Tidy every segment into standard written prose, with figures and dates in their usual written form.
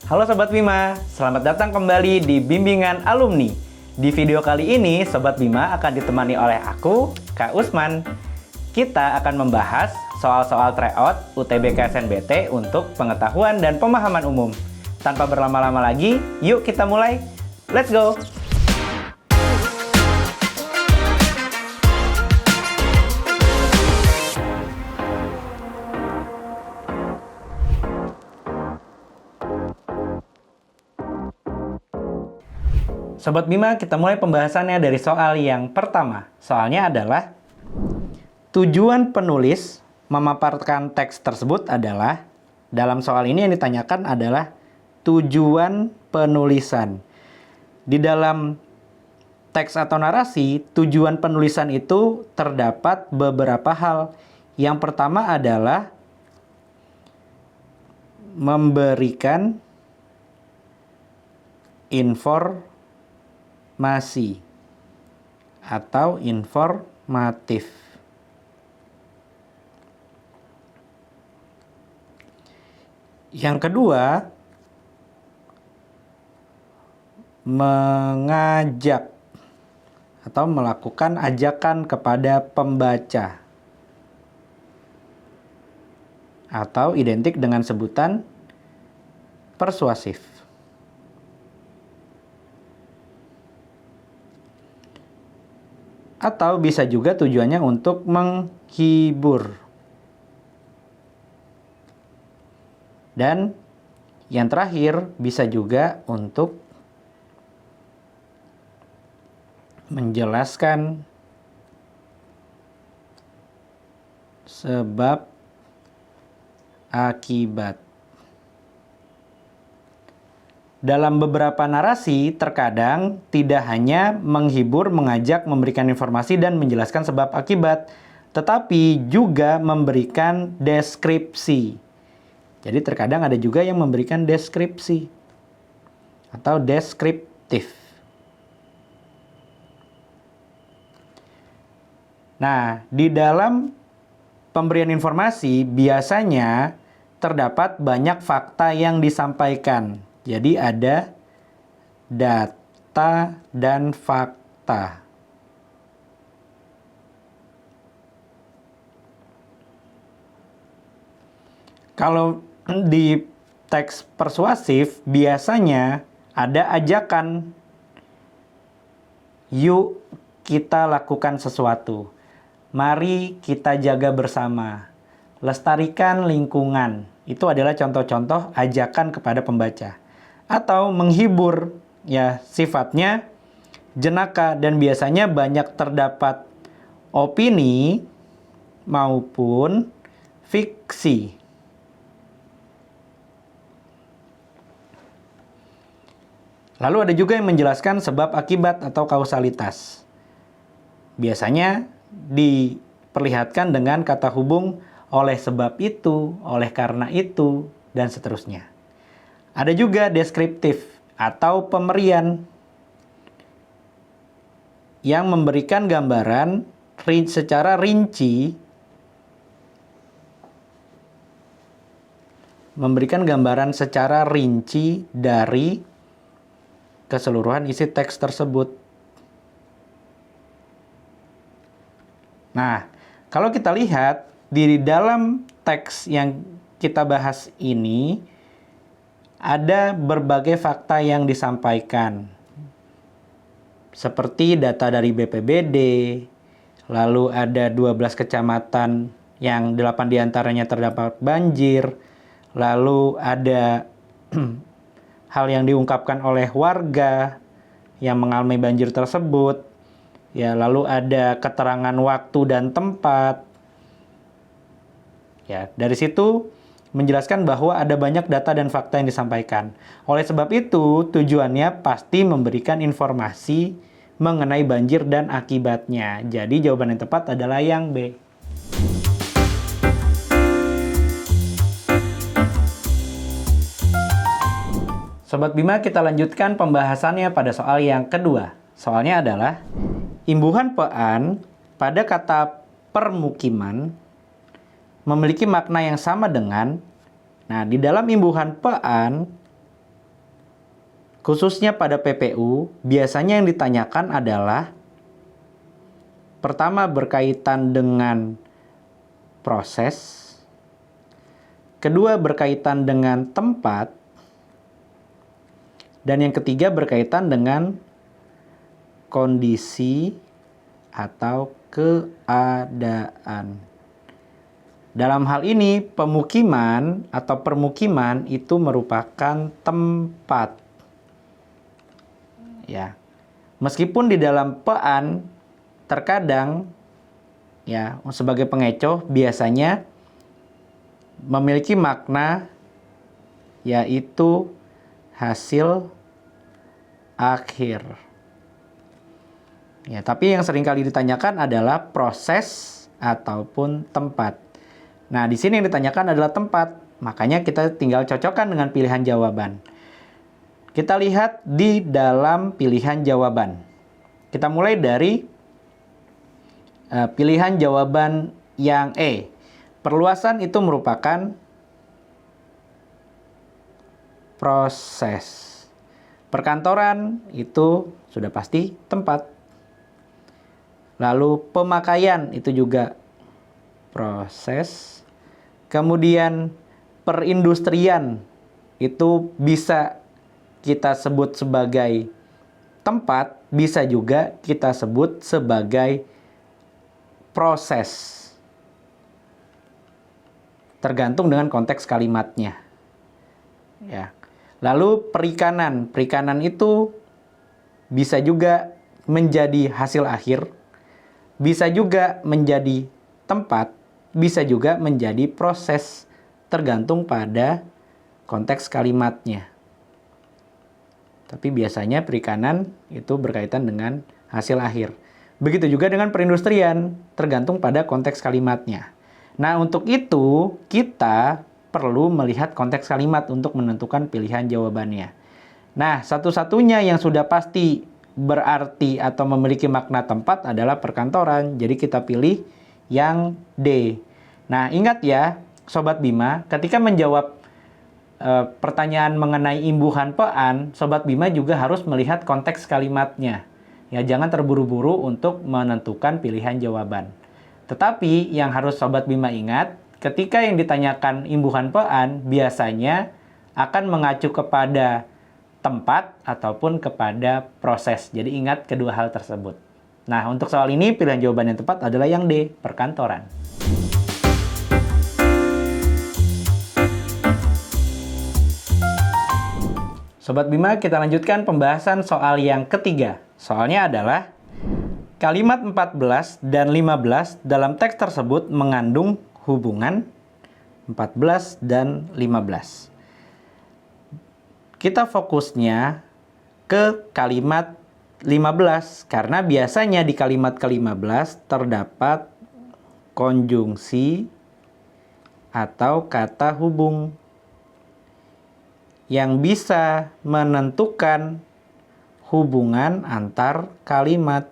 Halo Sobat Bima, selamat datang kembali di Bimbingan Alumni. Di video kali ini, Sobat Bima akan ditemani oleh aku, Kak Usman. Kita akan membahas soal-soal tryout UTBK SNBT untuk pengetahuan dan pemahaman umum. Tanpa berlama-lama lagi, yuk kita mulai. Let's go! Sobat Bima, kita mulai pembahasannya dari soal yang pertama. Soalnya adalah tujuan penulis memaparkan teks tersebut adalah, dalam soal ini yang ditanyakan adalah tujuan penulisan. Di dalam teks atau narasi, tujuan penulisan itu terdapat beberapa hal. Yang pertama adalah memberikan informasi atau informatif. Yang kedua, mengajak atau melakukan ajakan kepada pembaca atau identik dengan sebutan persuasif. Atau bisa juga tujuannya untuk menghibur. Dan yang terakhir bisa juga untuk menjelaskan sebab akibat. Dalam beberapa narasi, terkadang tidak hanya menghibur, mengajak, memberikan informasi, dan menjelaskan sebab akibat, tetapi juga memberikan deskripsi. Jadi terkadang ada juga yang memberikan deskripsi atau deskriptif. Nah, di dalam pemberian informasi biasanya terdapat banyak fakta yang disampaikan. Jadi ada data dan fakta. Kalau di teks persuasif biasanya ada ajakan, yuk kita lakukan sesuatu. Mari kita jaga bersama. Lestarikan lingkungan. Itu adalah contoh-contoh ajakan kepada pembaca. Atau menghibur, ya sifatnya jenaka dan biasanya banyak terdapat opini maupun fiksi. Lalu ada juga yang menjelaskan sebab akibat atau kausalitas. Biasanya diperlihatkan dengan kata hubung oleh sebab itu, oleh karena itu, dan seterusnya. Ada juga deskriptif atau pemerian yang memberikan gambaran secara rinci, dari keseluruhan isi teks tersebut. Nah, kalau kita lihat di dalam teks yang kita bahas ini, ada berbagai fakta yang disampaikan. Seperti data dari BPBD, lalu ada 12 kecamatan yang 8 diantaranya terdapat banjir, lalu ada hal yang diungkapkan oleh warga yang mengalami banjir tersebut, ya, lalu ada keterangan waktu dan tempat. Ya, dari situ menjelaskan bahwa ada banyak data dan fakta yang disampaikan. Oleh sebab itu, tujuannya pasti memberikan informasi mengenai banjir dan akibatnya. Jadi jawaban yang tepat adalah yang B. Sobat Bima, kita lanjutkan pembahasannya pada soal yang kedua. Soalnya adalah imbuhan pean pada kata permukiman memiliki makna yang sama dengan, nah di dalam imbuhan pean khususnya pada PPU, biasanya yang ditanyakan adalah pertama berkaitan dengan proses, kedua berkaitan dengan tempat, dan yang ketiga berkaitan dengan kondisi atau keadaan. Dalam hal ini, pemukiman atau permukiman itu merupakan tempat. Ya. Meskipun di dalam pean terkadang ya sebagai pengecoh biasanya memiliki makna yaitu hasil akhir. Ya, tapi yang seringkali ditanyakan adalah proses ataupun tempat. Nah, di sini yang ditanyakan adalah tempat. Makanya kita tinggal cocokkan dengan pilihan jawaban. Kita lihat di dalam pilihan jawaban. Kita mulai dari pilihan jawaban yang E. Perluasan itu merupakan proses. Perkantoran itu sudah pasti tempat. Lalu pemakaian itu juga proses. Kemudian perindustrian itu bisa kita sebut sebagai tempat, bisa juga kita sebut sebagai proses. Tergantung dengan konteks kalimatnya. Ya. Lalu perikanan. Perikanan itu bisa juga menjadi hasil akhir, bisa juga menjadi tempat, bisa juga menjadi proses, tergantung pada konteks kalimatnya. Tapi biasanya perikanan itu berkaitan dengan hasil akhir. Begitu juga dengan perindustrian, tergantung pada konteks kalimatnya. Nah, untuk itu kita perlu melihat konteks kalimat untuk menentukan pilihan jawabannya. Nah, satu-satunya yang sudah pasti berarti atau memiliki makna tempat adalah perkantoran. Jadi kita pilih yang D. Nah, ingat ya, Sobat Bima, ketika menjawab pertanyaan mengenai imbuhan pean, Sobat Bima juga harus melihat konteks kalimatnya. Ya, jangan terburu-buru untuk menentukan pilihan jawaban. Tetapi yang harus Sobat Bima ingat, ketika yang ditanyakan imbuhan pean, biasanya akan mengacu kepada tempat ataupun kepada proses. Jadi ingat kedua hal tersebut. Nah, untuk soal ini pilihan jawaban yang tepat adalah yang D, perkantoran. Sobat Bima, kita lanjutkan pembahasan soal yang ketiga. Soalnya adalah kalimat 14 dan 15 dalam teks tersebut mengandung hubungan 14 dan 15. Kita fokusnya ke kalimat 15 karena biasanya di kalimat ke-15 terdapat konjungsi atau kata hubung yang bisa menentukan hubungan antar kalimat.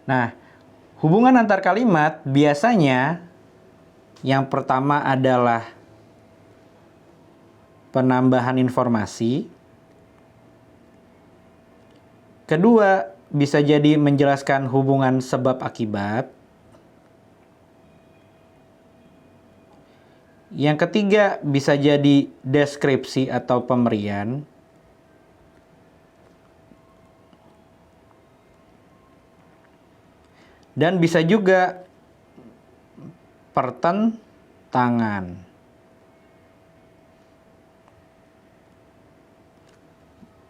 Nah, hubungan antar kalimat biasanya yang pertama adalah penambahan informasi. Kedua, bisa jadi menjelaskan hubungan sebab akibat. Yang ketiga, bisa jadi deskripsi atau pemberian. Dan bisa juga pertentangan.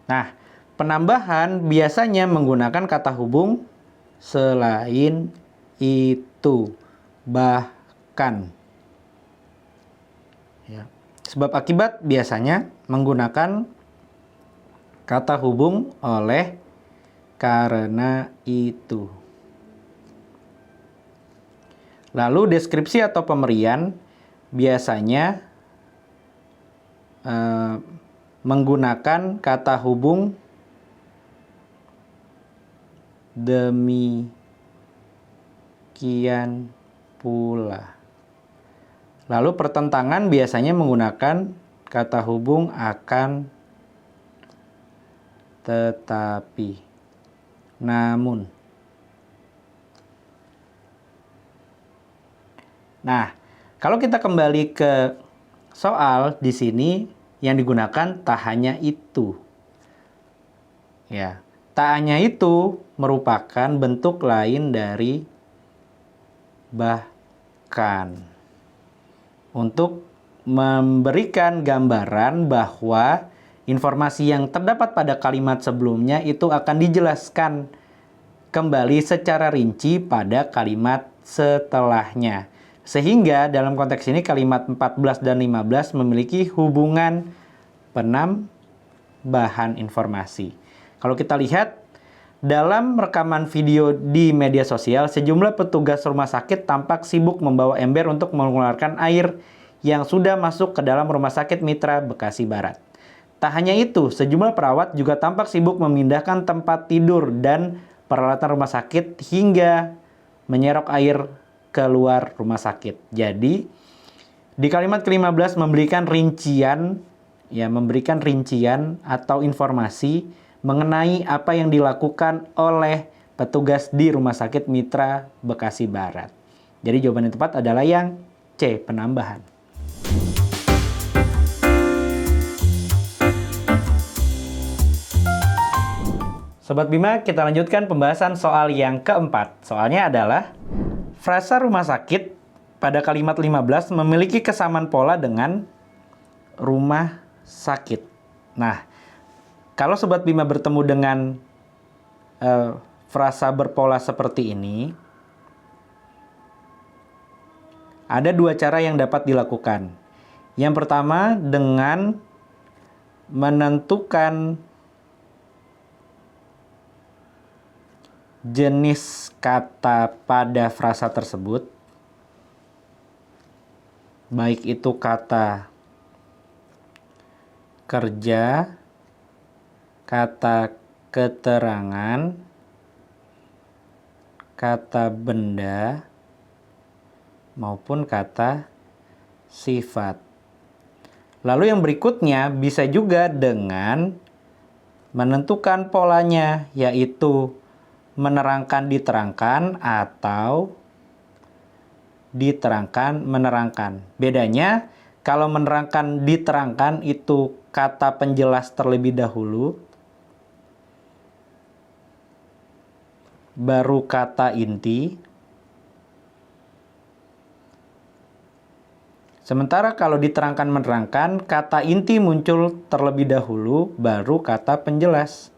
Nah, penambahan biasanya menggunakan kata hubung selain itu, bahkan. Ya. Sebab akibat biasanya menggunakan kata hubung oleh, karena itu. Lalu deskripsi atau pemberian biasanya menggunakan kata hubung demikian pula. Lalu pertentangan biasanya menggunakan kata hubung akan, tetapi, namun. Nah, kalau kita kembali ke soal di sini yang digunakan tak hanya itu. Ya, tak hanya itu merupakan bentuk lain dari bahkan. Untuk memberikan gambaran bahwa informasi yang terdapat pada kalimat sebelumnya itu akan dijelaskan kembali secara rinci pada kalimat setelahnya. Sehingga dalam konteks ini kalimat 14 dan 15 memiliki hubungan penambahan informasi. Kalau kita lihat dalam rekaman video di media sosial, sejumlah petugas rumah sakit tampak sibuk membawa ember untuk mengeluarkan air yang sudah masuk ke dalam Rumah Sakit Mitra Bekasi Barat. Tak hanya itu, sejumlah perawat juga tampak sibuk memindahkan tempat tidur dan peralatan rumah sakit hingga menyerok air keluar rumah sakit. Jadi, di kalimat ke-15 memberikan rincian atau informasi mengenai apa yang dilakukan oleh petugas di Rumah Sakit Mitra Bekasi Barat. Jadi jawaban yang tepat adalah yang C, penambahan. Sobat Bima, kita lanjutkan pembahasan soal yang keempat. Soalnya adalah frasa rumah sakit pada kalimat 15 memiliki kesamaan pola dengan rumah sakit. Nah, kalau Sobat Bima bertemu dengan frasa berpola seperti ini, ada dua cara yang dapat dilakukan. Yang pertama dengan menentukan jenis kata pada frasa tersebut, baik itu kata kerja, kata keterangan, kata benda, maupun kata sifat. Lalu yang berikutnya bisa juga dengan menentukan polanya, yaitu menerangkan diterangkan atau diterangkan menerangkan. Bedanya kalau menerangkan diterangkan itu kata penjelas terlebih dahulu, baru kata inti. Sementara kalau diterangkan menerangkan, kata inti muncul terlebih dahulu, baru kata penjelas.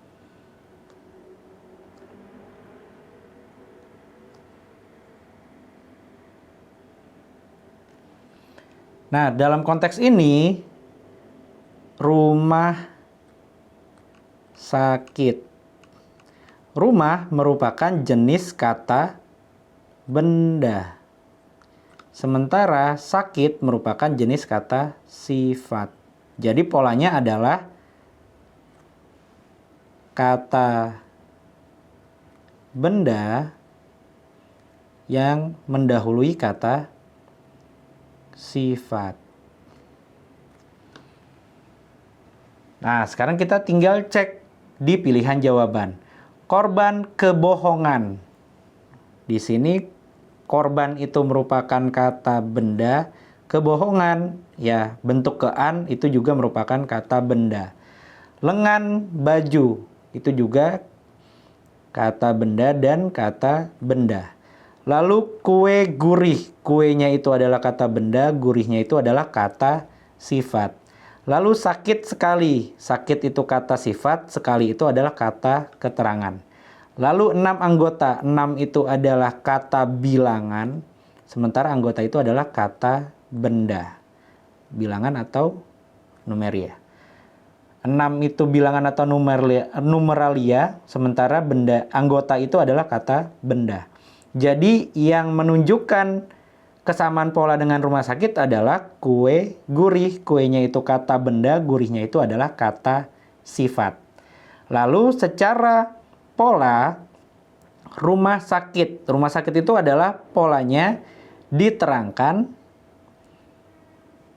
Nah, dalam konteks ini, rumah sakit. Rumah merupakan jenis kata benda. Sementara sakit merupakan jenis kata sifat. Jadi polanya adalah kata benda yang mendahului kata sifat. Nah, sekarang kita tinggal cek di pilihan jawaban. Korban kebohongan. Di sini korban itu merupakan kata benda, kebohongan ya bentuk kean itu juga merupakan kata benda. Lengan baju itu juga kata benda dan kata benda. Lalu kue gurih, kuenya itu adalah kata benda, gurihnya itu adalah kata sifat. Lalu sakit sekali, sakit itu kata sifat, sekali itu adalah kata keterangan. Lalu 6 anggota, 6 itu adalah kata bilangan, sementara anggota itu adalah kata benda. Bilangan atau numeria. 6 itu bilangan atau numeralia, sementara benda anggota itu adalah kata benda. Jadi yang menunjukkan kesamaan pola dengan rumah sakit adalah kue gurih. Kuenya itu kata benda, gurihnya itu adalah kata sifat. Lalu secara pola rumah sakit. Rumah sakit itu adalah polanya diterangkan,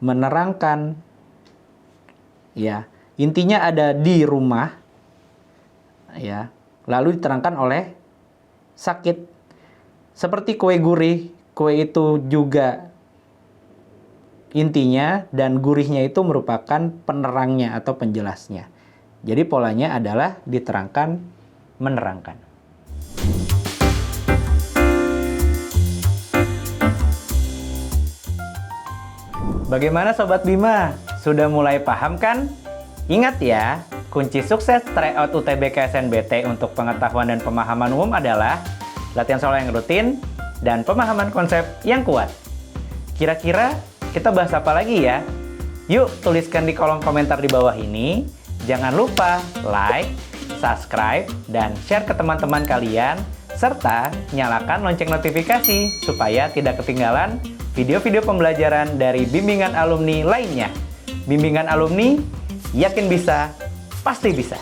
menerangkan. Ya, intinya ada di rumah. Ya, lalu diterangkan oleh sakit. Seperti kue gurih, kue itu juga intinya dan gurihnya itu merupakan penerangnya atau penjelasnya. Jadi polanya adalah diterangkan, menerangkan. Bagaimana Sobat Bima? Sudah mulai paham kan? Ingat ya, kunci sukses tryout UTBK SNBT untuk pengetahuan dan pemahaman umum adalah latihan soal yang rutin dan pemahaman konsep yang kuat. Kira-kira kita bahas apa lagi ya? Yuk tuliskan di kolom komentar di bawah ini. Jangan lupa like, subscribe, dan share ke teman-teman kalian, serta nyalakan lonceng notifikasi supaya tidak ketinggalan video-video pembelajaran dari bimbingan alumni lainnya. Bimbingan alumni, yakin bisa, pasti bisa.